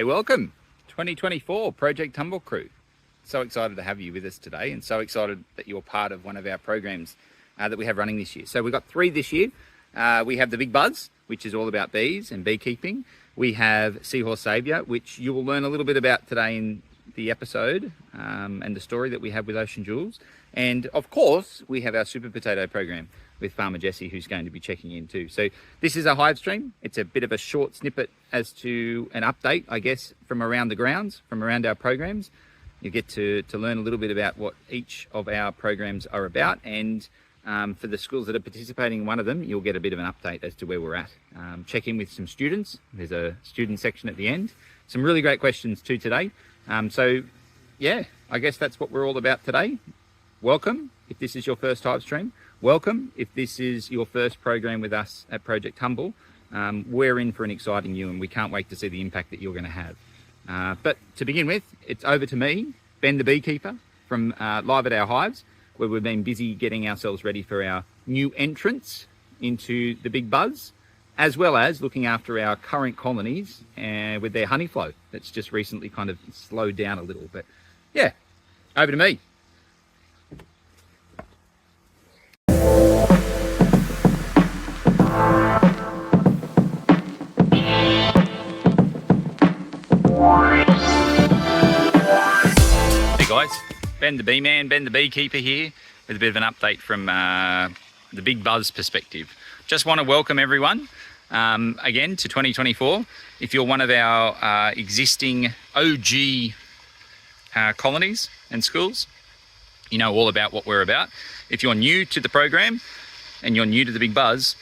G'day, welcome. 2024 Project Humble crew. So excited to have you with us today and so excited that you're part of one of our programs that we have running this year. So we've got 3 this year. We have the Big Buzz, which is all about bees and beekeeping. We have Seahorse Saviour, which you will learn a little bit about today in the episode and the story that we have with Ocean Jules. And of course, we have our Super Potato program with Farmer Jesse, who's going to be checking in too. So this is a hive stream. It's a bit of a short snippet as to an update, I guess, from around the grounds, from around our programs. You get to learn a little bit about what each of our programs are about. And for the schools that are participating in one of them, you'll get a bit of an update as to where we're at. Check in with some students. There's a student section at the end. Some really great questions too today. So yeah, I guess that's what we're all about today. Welcome if this is your first hive stream. Welcome if this is your first program with us at Project Humble. We're in for an exciting year and we can't wait to see the impact that you're going to have. But to begin with, it's over to me, Ben the Beekeeper, from live at our hives, where we've been busy getting ourselves ready for our new entrance into the Big Buzz, as well as looking after our current colonies with their honey flow that's just recently kind of slowed down a little. But yeah, over to me. Hey guys, Ben the Bee Man, Ben the Beekeeper here with a bit of an update from the Big Buzz perspective. Just want to welcome everyone again to 2024. If you're one of our existing OG colonies and schools, you know all about what we're about. If you're new to the program and you're new to the Big Buzz,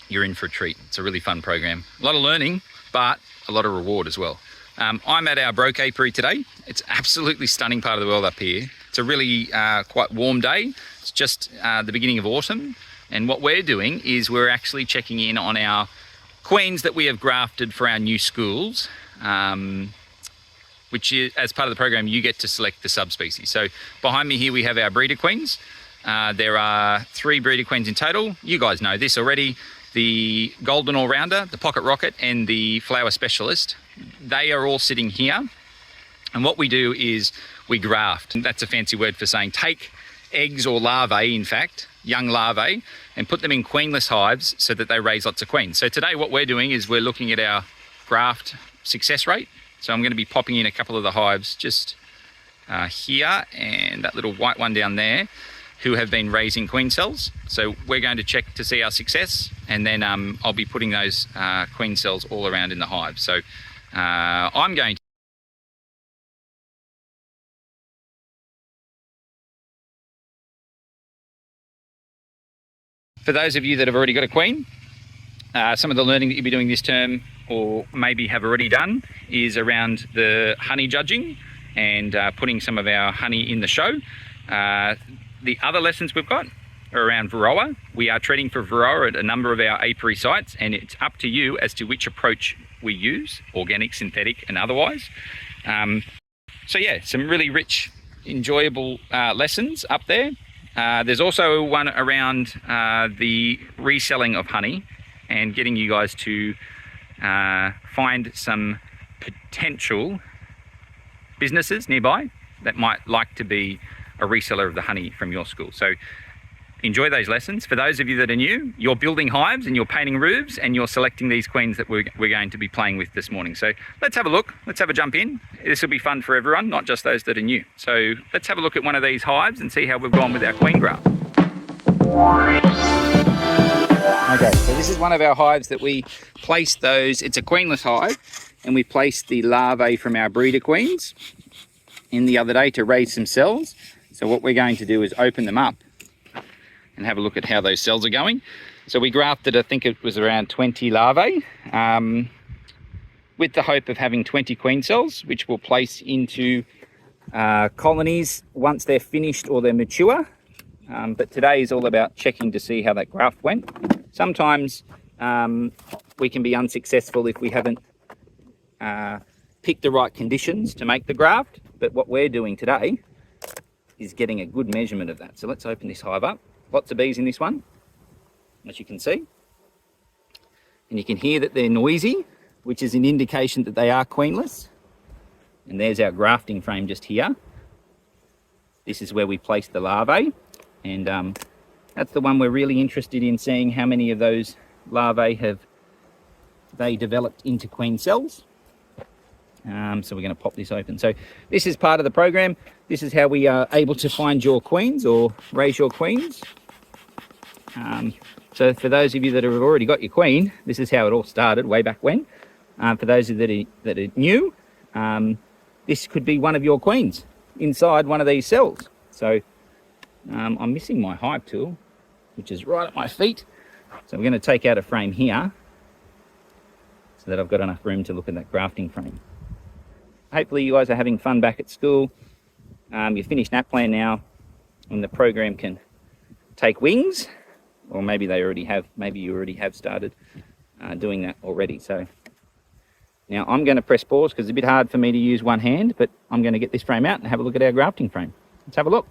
you're in for a treat. It's a really fun program. A lot of learning, but a lot of reward as well. I'm at our broke apiary today. It's absolutely stunning part of the world up here. It's a really quite warm day. It's just the beginning of autumn. And what we're doing is we're actually checking in on our queens that we have grafted for our new schools, which is, as part of the program, you get to select the subspecies. So behind me here, we have our breeder queens. There are 3 breeder queens in total. You guys know this already. The Golden All-Rounder, the Pocket Rocket, and the Flower Specialist. They are all sitting here. And what we do is we graft. And that's a fancy word for saying take eggs or larvae, in fact, young larvae, and put them in queenless hives so that they raise lots of queens. So today what we're doing is we're looking at our graft success rate. So I'm going to be popping in a couple of the hives just here and that little white one down there, who have been raising queen cells. So we're going to check to see our success, and then I'll be putting those queen cells all around in the hive. So I'm going to for those of you that have already got a queen, some of the learning that you'll be doing this term, or maybe have already done, is around the honey judging and putting some of our honey in the show. The other lessons we've got are around varroa. We are treating for varroa at a number of our apiary sites, and it's up to you as to which approach we use, organic, synthetic, and otherwise. So yeah, some really rich, enjoyable lessons up there. There's also one around the reselling of honey and getting you guys to find some potential businesses nearby that might like to be a reseller of the honey from your school. So enjoy those lessons. For those of you that are new, you're building hives and you're painting roofs and you're selecting these queens that we're going to be playing with this morning. So let's have a look. Let's have a jump in. This will be fun for everyone, not just those that are new. So let's have a look at one of these hives and see how we've gone with our queen graft. Okay, so this is one of our hives that we placed those. It's a queenless hive, and we placed the larvae from our breeder queens in the other day to raise some cells. So what we're going to do is open them up and have a look at how those cells are going. So we grafted, I think it was around 20 larvae, with the hope of having 20 queen cells, which we'll place into colonies once they're finished or they're mature. But today is all about checking to see how that graft went. Sometimes we can be unsuccessful if we haven't picked the right conditions to make the graft. But what we're doing today is getting a good measurement of that. So let's open this hive up. Lots of bees in this one, as you can see. And you can hear that they're noisy. which is an indication that they are queenless. And there's our grafting frame just here. This is where we place the larvae, and that's the one we're really interested in, seeing how many of those larvae have they developed into queen cells. So we're going to pop this open. So this is part of the program. This is how we are able to find your queens or raise your queens. So for those of you that have already got your queen, this is how it all started way back when. For those of you that are new, this could be one of your queens inside one of these cells. So I'm missing my hive tool, which is right at my feet. So we're going to take out a frame here so that I've got enough room to look at that grafting frame. Hopefully you guys are having fun back at school. You've finished nap plan now, and the program can take wings, or maybe they already have. Maybe you already have started doing that already. So now I'm going to press pause because it's a bit hard for me to use one hand, but I'm going to get this frame out and have a look at our grafting frame. Let's have a look.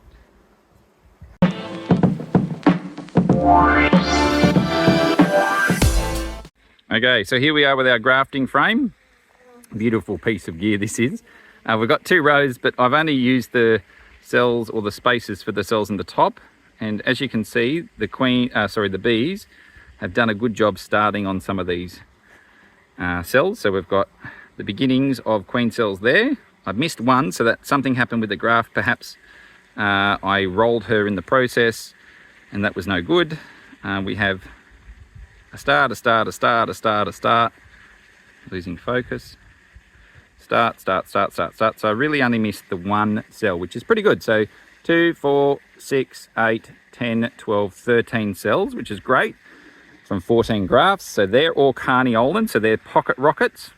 Okay, so here we are with our grafting frame. Beautiful piece of gear this is. We've got 2 rows, but I've only used the cells or the spaces for the cells in the top. And as you can see, the bees have done a good job starting on some of these cells. So we've got the beginnings of queen cells there. I've missed one, so that something happened with the graft. Perhaps I rolled her in the process and that was no good. We have a start, a start, a start, a start, a start. Losing focus. Start. So I really only missed the 1 cell, which is pretty good. So 2, 4, 6, 8, 10, 12, 13 cells, which is great, from 14 grafts. So they're all carniolan, so they're pocket rockets.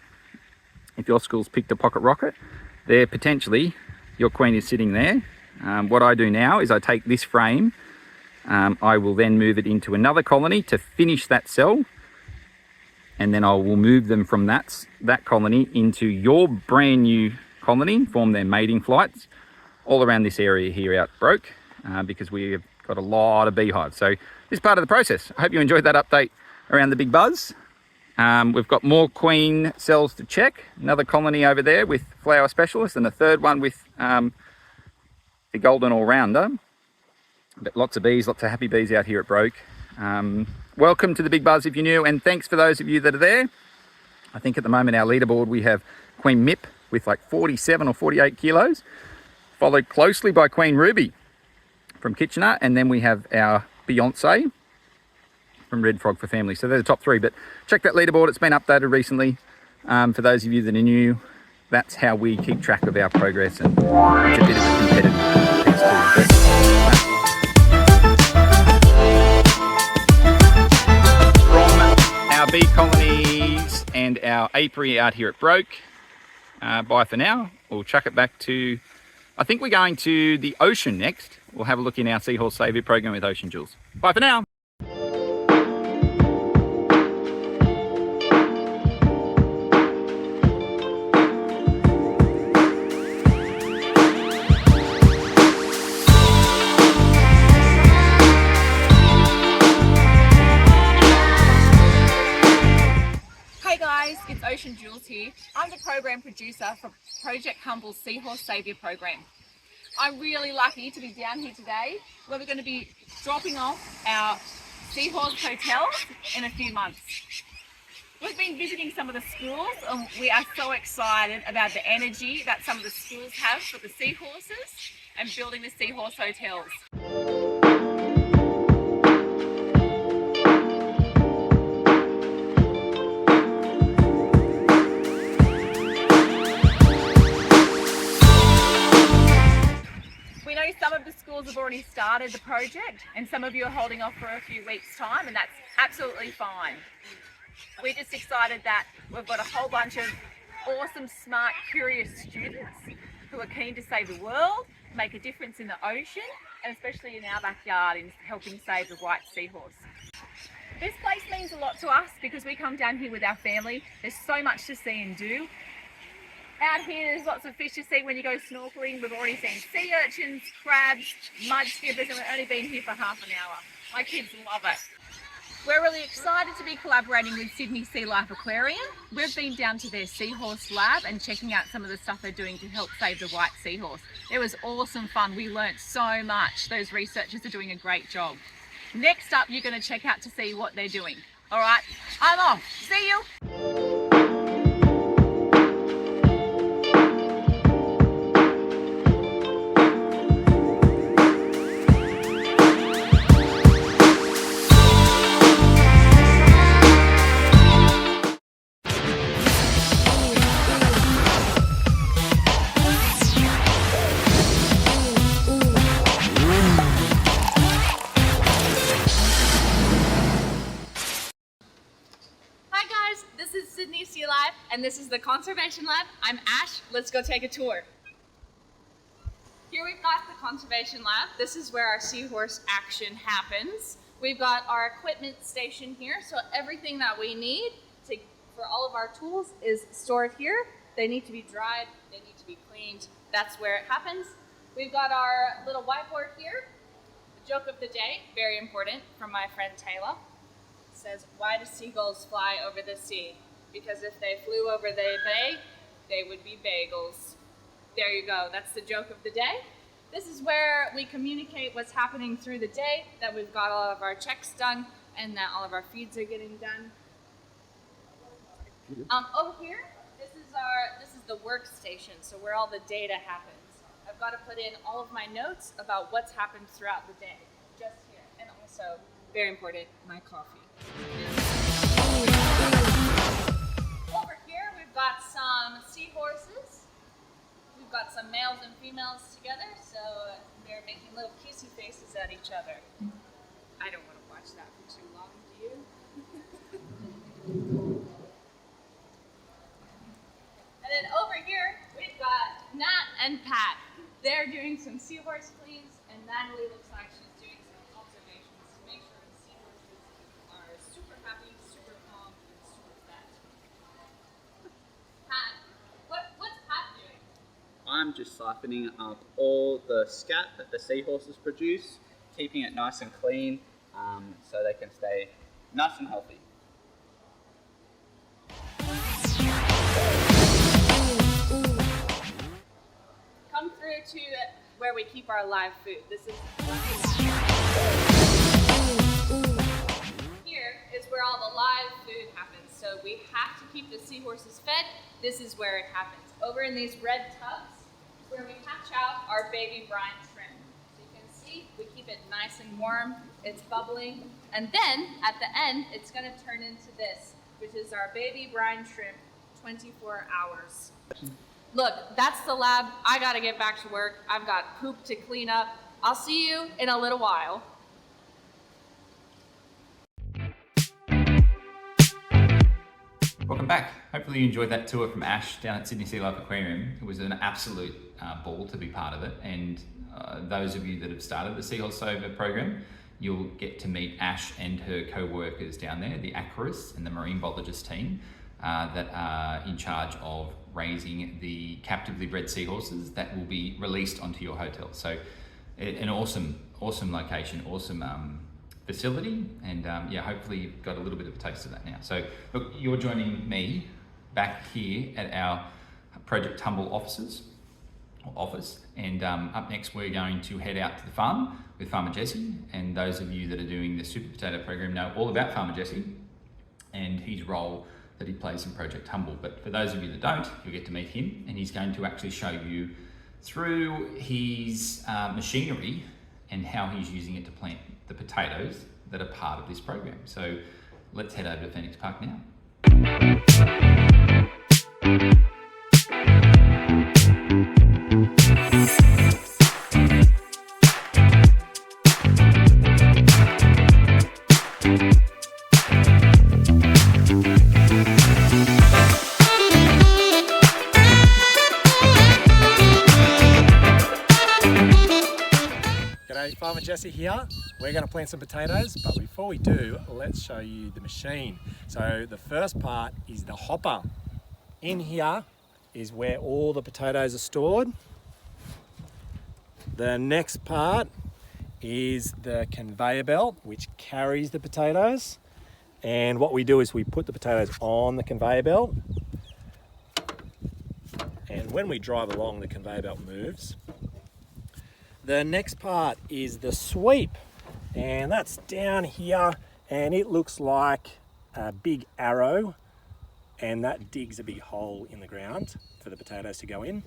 If your school's picked a pocket rocket, there potentially your queen is sitting there. What I do now is I take this frame, I will then move it into another colony to finish that cell, and then I will move them from that colony into your brand new colony, form their mating flights all around this area here out Broke, because we've got a lot of beehives. So this is part of the process. I hope you enjoyed that update around the big buzz. We've got more queen cells to check. Another colony over there with flower specialist, and a third one with the golden all-rounder. But lots of bees, lots of happy bees out here at Broke. Welcome to the big buzz if you're new, and thanks for those of you that are there. I think at the moment our leaderboard, we have Queen Mip with like 47 or 48 kilos, followed closely by Queen Ruby from Kitchener, and then we have our Beyonce from Red Frog for Family. So they're the top 3, but check that leaderboard, it's been updated recently. For those of you that are new, that's how we keep track of our progress, and it's a bit of a competitive piece too. Our bee colonies and our apiary out here at Broke. Bye for now. We'll chuck it back to, I think we're going to the ocean next. We'll have a look in our Seahorse Saviour program with Ocean Jules. Bye for now. It's Ocean Jules here. I'm the program producer for Project Humble's Seahorse Saviour program. I'm really lucky to be down here today where we're going to be dropping off our seahorse hotels in a few months. We've been visiting some of the schools and we are so excited about the energy that some of the schools have for the seahorses and building the seahorse hotels. Some of the schools have already started the project and some of you are holding off for a few weeks' time, and that's absolutely fine. We're just excited that we've got a whole bunch of awesome, smart, curious students who are keen to save the world, make a difference in the ocean, and especially in our backyard in helping save the white seahorse. This place means a lot to us because we come down here with our family. There's so much to see and do. Out here there's lots of fish to see when you go snorkeling. We've already seen sea urchins, crabs, mud skippers, and we've only been here for half an hour. My kids love it. We're really excited to be collaborating with Sydney Sea Life Aquarium. We've been down to their seahorse lab and checking out some of the stuff they're doing to help save the white seahorse. It was awesome fun. We learnt so much. Those researchers are doing a great job. Next up, you're going to check out to see what they're doing. All right, I'm off. See you. This is Sydney Sea Life, and this is the Conservation Lab. I'm Ash. Let's go take a tour. Here we've got the Conservation Lab. This is where our seahorse action happens. We've got our equipment station here, so everything that we need for all of our tools is stored here. They need to be dried, they need to be cleaned. That's where it happens. We've got our little whiteboard here. The joke of the day, very important, from my friend Taylor. Says, why do seagulls fly over the sea? Because if they flew over the bay, they would be bagels. There you go, that's the joke of the day. This is where we communicate what's happening through the day, that we've got all of our checks done, and that all of our feeds are getting done. Over here, this is the workstation, so where all the data happens. I've got to put in all of my notes about what's happened throughout the day, just here. And also, very important, my coffee. Over here, we've got some seahorses. We've got some males and females together, so they're making little kissy faces at each other. I don't want to watch that for too long, do you? And then over here, we've got Nat and Pat. They're doing some seahorse cleans, and Natalie looks like she's doing some observations to make sure the seahorses are super happy, super calm, and super fat. Pat, what's Pat doing? I'm just siphoning up all the scat that the seahorses produce, keeping it nice and clean so they can stay nice and healthy. Come through to where we keep our live food. Here is where all the live food happens. So we have to keep the seahorses fed. This is where it happens. Over in these red tubs is where we hatch out our baby brine shrimp. So you can see we keep it nice and warm. It's bubbling. And then at the end, it's going to turn into this, which is our baby brine shrimp, 24 hours. Look, that's the lab. I gotta get back to work. I've got poop to clean up. I'll see you in a little while. Welcome back. Hopefully you enjoyed that tour from Ash down at Sydney Sea Life Aquarium. It was an absolute ball to be part of it, and those of you that have started the Seahorse Saviour program, you'll get to meet Ash and her co-workers down there, the aquarists and the marine biologist team that are in charge of raising the captively bred seahorses that will be released onto your hotel. So an awesome location, awesome facility, and yeah, hopefully you've got a little bit of a taste of that now. So look, you're joining me back here at our Project Humble office, and up next we're going to head out to the farm with Farmer Jesse, and those of you that are doing the Super Potato program know all about Farmer Jesse and his role that he plays in Project Humble. But for those of you that don't, you'll get to meet him, and he's going to actually show you through his machinery and how he's using it to plant the potatoes that are part of this program. So let's head over to Phoenix Park now. Farmer Jesse here. We're going to plant some potatoes, but before we do, let's show you the machine. So the first part is the hopper. In here is where all the potatoes are stored. The next part is the conveyor belt, which carries the potatoes. And what we do is we put the potatoes on the conveyor belt. And when we drive along, the conveyor belt moves. The next part is the sweep. And that's down here. And it looks like a big arrow. And that digs a big hole in the ground for the potatoes to go in.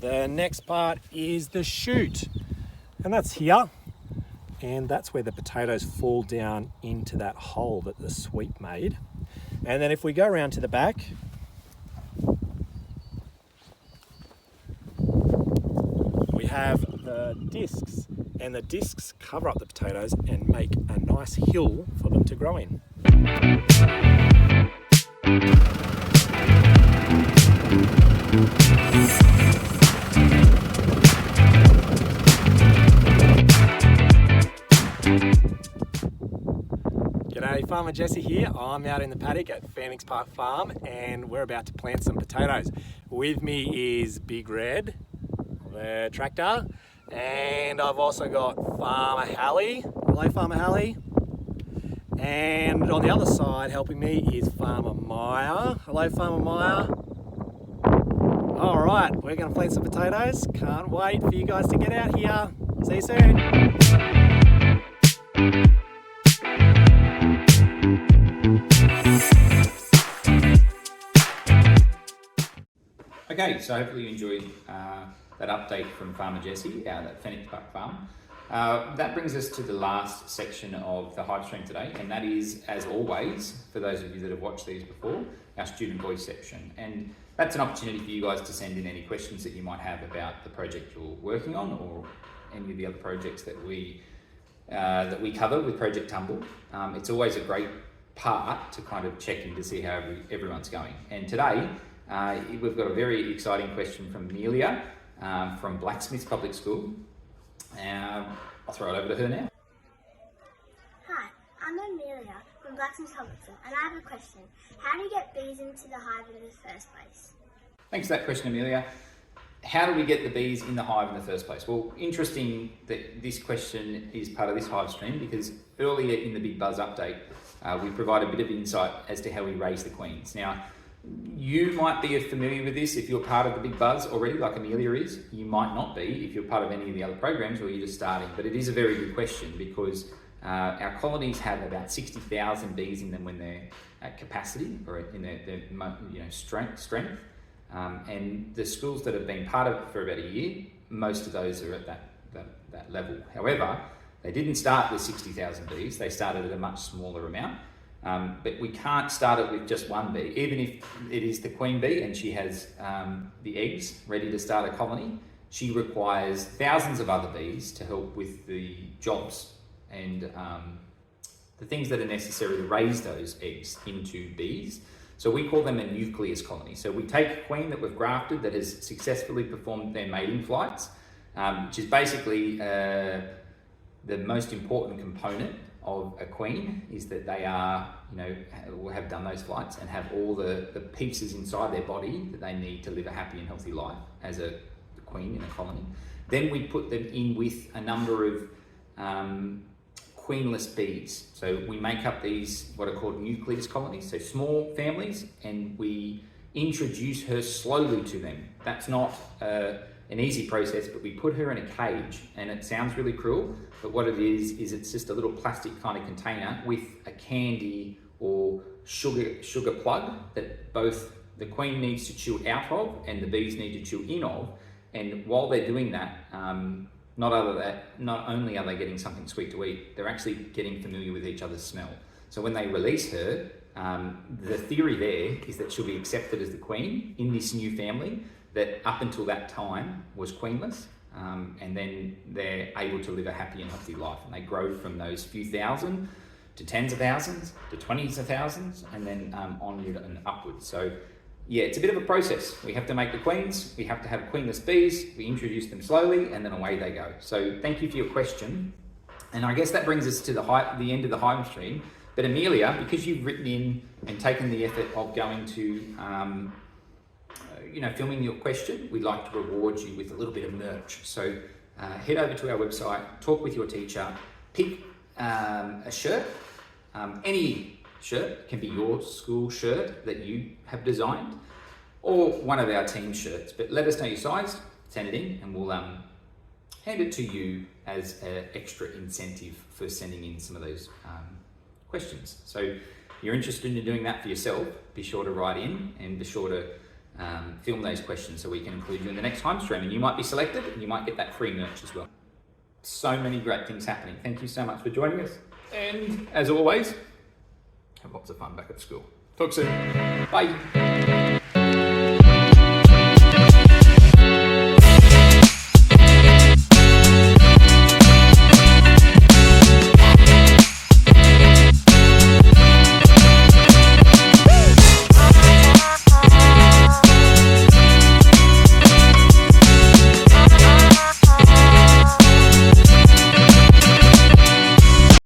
The next part is the chute. And that's here. And that's where the potatoes fall down into that hole that the sweep made. And then if we go around to the back, we have the discs, and the discs cover up the potatoes and make a nice hill for them to grow in. G'day, Farmer Jesse here. I'm out in the paddock at Phoenix Park Farm and we're about to plant some potatoes. With me is Big Red, the tractor, and I've also got Farmer Hallie. Hello, Farmer Hallie. And on the other side helping me is Farmer Maya. Hello, Farmer Maya. All right, we're going to plant some potatoes. Can't wait for you guys to get out here. See you soon. Okay, so hopefully you enjoyed that update from Farmer Jesse out at Phoenix Park Farm. That brings us to the last section of the hive stream today, and that is, as always, for those of you that have watched these before, our student voice section. And that's an opportunity for you guys to send in any questions that you might have about the project you're working on or any of the other projects that we cover with Project Humble. It's always a great part to kind of check in to see how everyone's going. And today, we've got a very exciting question from Amelia from Blacksmiths Public School. I'll throw it over to her now. Hi, I'm Amelia from Blacksmiths Public School, and I have a question. How do you get bees into the hive in the first place? Thanks for that question, Amelia. How do we get the bees in the hive in the first place? Well, interesting that this question is part of this hive stream because earlier in the Big Buzz update, we provide a bit of insight as to how we raise the queens. Now, you might be familiar with this if you're part of the Big Buzz already, like Amelia is. You might not be if you're part of any of the other programs or you're just starting, but it is a very good question because our colonies have about 60,000 bees in them when they're at capacity or in their strength. And the schools that have been part of it for about a year, most of those are at that level. However, they didn't start with 60,000 bees, they started at a much smaller amount. But we can't start it with just one bee. Even if it is the queen bee and she has the eggs ready to start a colony, she requires thousands of other bees to help with the jobs and the things that are necessary to raise those eggs into bees. So we call them a nucleus colony. So we take a queen that we've grafted that has successfully performed their mating flights, which is basically the most important component of a queen is that they are, have done those flights and have all the pieces inside their body that they need to live a happy and healthy life as a queen in a colony. Then we put them in with a number of queenless bees. So we make up these, what are called nucleus colonies, so small families, and we introduce her slowly to them. That's not an easy process, but we put her in a cage, and it sounds really cruel, but what it is it's just a little plastic kind of container with a candy or sugar plug that both the queen needs to chew out of and the bees need to chew in of. And while they're doing that, not only are they getting something sweet to eat, they're actually getting familiar with each other's smell. So when they release her, the theory there is that she'll be accepted as the queen in this new family that up until that time was queenless, and then they're able to live a happy and healthy life. And they grow from those few thousand to tens of thousands to 20s of thousands, and then onward and upwards. So yeah, it's a bit of a process. We have to make the queens, we have to have queenless bees, we introduce them slowly, and then away they go. So thank you for your question. And I guess that brings us to the end of the hive stream. But Amelia, because you've written in and taken the effort of going to filming your question, we'd like to reward you with a little bit of merch. So head over to our website, talk with your teacher, pick a shirt Any shirt can be your school shirt that you have designed, or one of our team shirts, but let us know your size, send it in, and we'll hand it to you as an extra incentive for sending in some of those questions. So if you're interested in doing that for yourself, be sure to write in and be sure to film those questions so we can include you in the next time stream, and you might be selected and you might get that free merch as well. So many great things happening. Thank you so much for joining us, and as always, have lots of fun back at school. Talk soon. Bye.